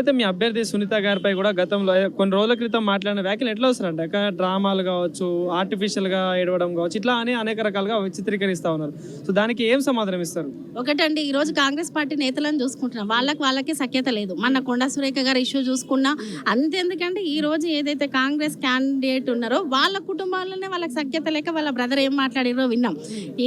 అయితే మీ అభ్యర్థి సునీత గారిపై కూడా గతంలో కొన్ని రోజుల క్రితం మాట్లాడిన వ్యాఖ్యలు ఎట్లా వస్తారంటే డ్రామాలు కావచ్చు, ఆర్టిఫిషియల్గా ఏడవడం కావచ్చు, ఇట్లా అని అనేక రకాలుగా చిత్రీకరిస్తూ ఉన్నారు. సో దానికి ఏం సమాధానం ఇస్తారు? ఒకటండి, ఈ రోజు కాంగ్రెస్ పార్టీ నేతలను చూసుకుంటున్నాం, వాళ్ళకి సఖ్యత లేదు. మన కొండా సురేఖ గారి ఇష్యూ చూసుకున్నా అంతెందుకంటే ఈ రోజు ఏదైతే కాంగ్రెస్ క్యాండిడేట్ ఉన్నారో వాళ్ళ కుటుంబాల్లోనే వాళ్ళకి సఖ్యత లేక వాళ్ళ బ్రదర్ ఏం మాట్లాడారో విన్నాం.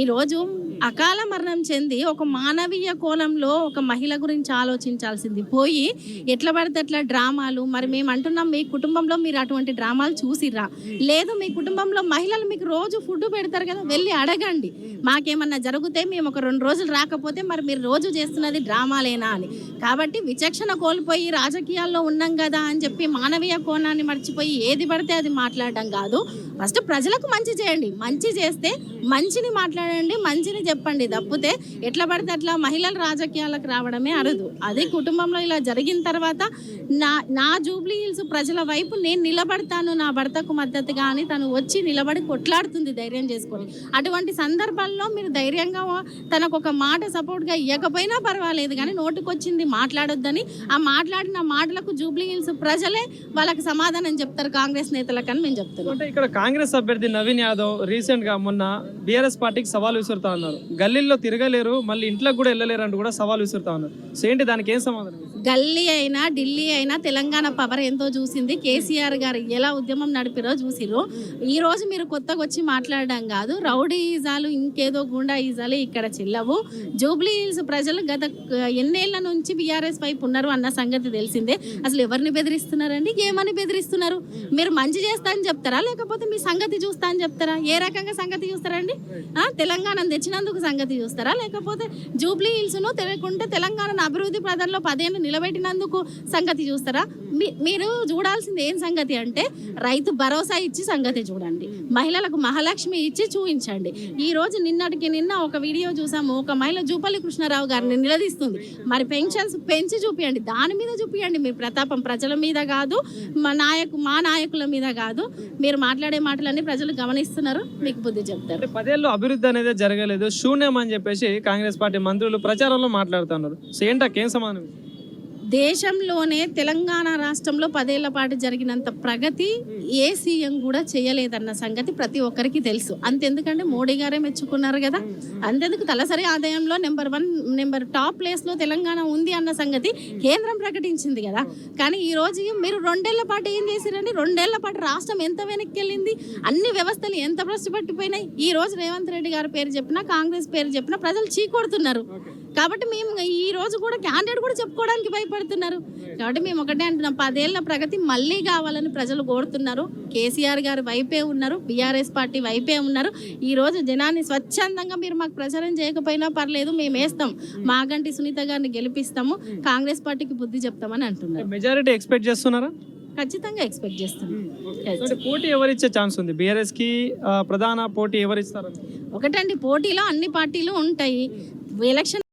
ఈ రోజు అకాల మరణం చెంది ఒక మానవీయ కోణంలో ఒక మహిళ గురించి ఆలోచించాల్సింది పోయి ఎట్లా పడితే అట్లా డ్రామాలు. మరి మేము అంటున్నాం, మీ కుటుంబంలో మీరు అటువంటి డ్రామాలు చూసిర్రా? లేదు, మీ కుటుంబంలో మహిళలు మీకు రోజు ఫుడ్ పెడతారు కదా, వెళ్ళి అడగండి. మాకేమన్నా జరిగితే మేము ఒక 2 రోజులు రాకపోతే మరి మీరు రోజు చేస్తున్నది డ్రామాలేనా అని. కాబట్టి విచక్షణ కోల్పోయి రాజకీయాల్లో ఉన్నాం కదా అని చెప్పి మానవీయ కోణాన్ని మర్చిపోయి ఏది పడితే అది మాట్లాడడం కాదు. ఫస్ట్ ప్రజలకు మంచి చేయండి, మంచి చేస్తే మంచిని మాట్లాడండి, మంచిని చెప్పండి. తప్పితే ఎట్లా పడితే అట్లా మహిళలు రాజకీయాలకు రావడమే అరుదు. అదే కుటుంబంలో ఇలా జరిగిన తర్వాత నా జూబ్లీ హిల్స్ ప్రజల వైపు నేను నిలబడతాను, నా భర్తకు మద్దతుగా అని తను వచ్చి నిలబడి కొట్లాడుతుంది ధైర్యం చేసుకొని. అటువంటి సందర్భాల్లో మీరు ధైర్యంగా తనకు ఒక మాట సపోర్ట్గా ఇవ్వకపోయినా పర్వాలేదు, కానీ నోటుకొచ్చింది మాట్లాడొద్దని, ఆ మాట్లాడిన మాటలకు జూబ్లీ హిల్స్ ప్రజలే వాళ్ళకి సమాధానం చెప్తారు కాంగ్రెస్ నేతలకని మేము చెప్తున్నాం. అంటే ఇక్కడ కాంగ్రెస్ అభ్యర్థి నవీన్ యాదవ్ రీసెంట్ గా మొన్న బీఆర్ఎస్ పార్టీకి సవాల్ విసురుతా ఉన్నారు. గల్లీల్లో తిరగలేరు, మళ్ళీ ఇంట్లోకి కూడా వెళ్ళలేరు అంటూ కూడా సవాల్ విసురుతా ఉన్నారు. సో ఏంటి దానికి ఏం సమాధానం? గల్లీ అయినా ఢిల్లీ అయినా తెలంగాణ పవర్ ఎంతో చూసింది. కేసీఆర్ గారు ఎలా ఉద్యమం నడిపిరో చూసిరు. ఈ రోజు మీరు కొత్తగా వచ్చి మాట్లాడడం కాదు, రౌడీ ఈజాలు ఇంకేదో గుండా ఈజాలు ఇక్కడ చెల్లవు. జూబ్లీ హిల్స్ ప్రజలు గత ఎన్నేళ్ల నుంచి బీఆర్ఎస్ వైపు ఉన్నారు అన్న సంగతి తెలిసిందే. అసలు ఎవరిని బెదిరిస్తున్నారండి? ఏమని బెదిరిస్తున్నారు? మీరు మంచి చేస్తా అని చెప్తారా, లేకపోతే మీ సంగతి చూస్తా అని చెప్తారా? ఏ రకంగా సంగతి చూస్తారండి? తెలంగాణ తెచ్చినందుకు సంగతి చూస్తారా, లేకపోతే జూబ్లీ హిల్స్ను తెలియకుంటే తెలంగాణను అభివృద్ధి ప్రదంలో 10 ఏళ్ళు నిలబెట్టినందుకు సంగతి చూస్తారా? మీరు చూడాల్సింది ఏం సంగతి అంటే రైతు భరోసా ఇచ్చి సంగతి చూడండి, మహిళలకు మహాలక్ష్మి ఇచ్చి చూపించండి. ఈ రోజు నిన్నటికి నిన్న ఒక వీడియో చూసాము, ఒక మహిళ జూపల్లి కృష్ణారావు గారిని నిలదీస్తుంది. మరి పెన్షన్స్ పెంచి చూపియండి, దాని మీద చూపియండి. మీరు ప్రతాపం ప్రజల మీద కాదు, మా నాయకుల మీద కాదు. మీరు మాట్లాడే మాటలన్నీ ప్రజలు గమనిస్తున్నారు, మీకు బుద్ధి చెప్తారు. 10 ఏళ్ళు అభివృద్ధి అనేది జరగలేదు, శూన్యం అని చెప్పేసి కాంగ్రెస్ పార్టీ మంత్రులు ప్రచారంలో మాట్లాడుతున్నారు. సో ఏంటకేం సమానం? దేశంలోనే తెలంగాణ రాష్ట్రంలో 10 ఏళ్ల పాటు జరిగినంత ప్రగతి ఏ సీఎం కూడా చేయలేదన్న సంగతి ప్రతి ఒక్కరికి తెలుసు. అంతెందుకంటే మోడీ గారే మెచ్చుకున్నారు కదా. అంతెందుకు తలసరి ఆదాయంలో నెంబర్ టాప్ ప్లేస్లో తెలంగాణ ఉంది అన్న సంగతి కేంద్రం ప్రకటించింది కదా. కానీ ఈ రోజు మీరు 2 ఏళ్ల పాటు ఏం చేసిరండి? 2 ఏళ్ల పాటు రాష్ట్రం ఎంత వెనక్కి వెళ్ళింది, అన్ని వ్యవస్థలు ఎంత భ్రష్టుపట్టిపోయినాయి. ఈ రోజు రేవంత్ రెడ్డి గారి పేరు చెప్పినా, కాంగ్రెస్ పేరు చెప్పినా ప్రజలు చీకొడుతున్నారు. కాబట్టి మేము ఈ రోజు కూడా క్యాండిడేట్ కూడా చెప్పుకోవడానికి భయపడుతున్నారు. కాబట్టి మేము ఒకటే అంటున్నాం, 10 ఏళ్ల ప్రగతి మళ్ళీ కావాలని ప్రజలు కోరుతున్నారు. కేసీఆర్ గారి వైపే ఉన్నారు, బీఆర్ఎస్ పార్టీ వైపే ఉన్నారు. ఈ రోజు జనాన్ని స్వచ్ఛందంగా మీరు మాకు ప్రచారం చేయకపోయినా పర్లేదు, మేము వేస్తాం, మాగంటి సునీత గారిని గెలిపిస్తాము, కాంగ్రెస్ పార్టీకి బుద్ధి చెప్తామని అంటున్నారు. మెజారిటీ ఎక్స్పెక్ట్ చేస్తున్నారా? ఖచ్చితంగా ఎక్స్పెక్ట్ చేస్తున్నాం. పోటీ ఎవరిచ్చే ఛాన్స్ ఉంది? బీఆర్ఎస్ కి ప్రధాన పోటీ ఎవరిస్తారు? ఒకటండి, పోటీలో అన్ని పార్టీలు ఉంటాయి. ఎలక్షన్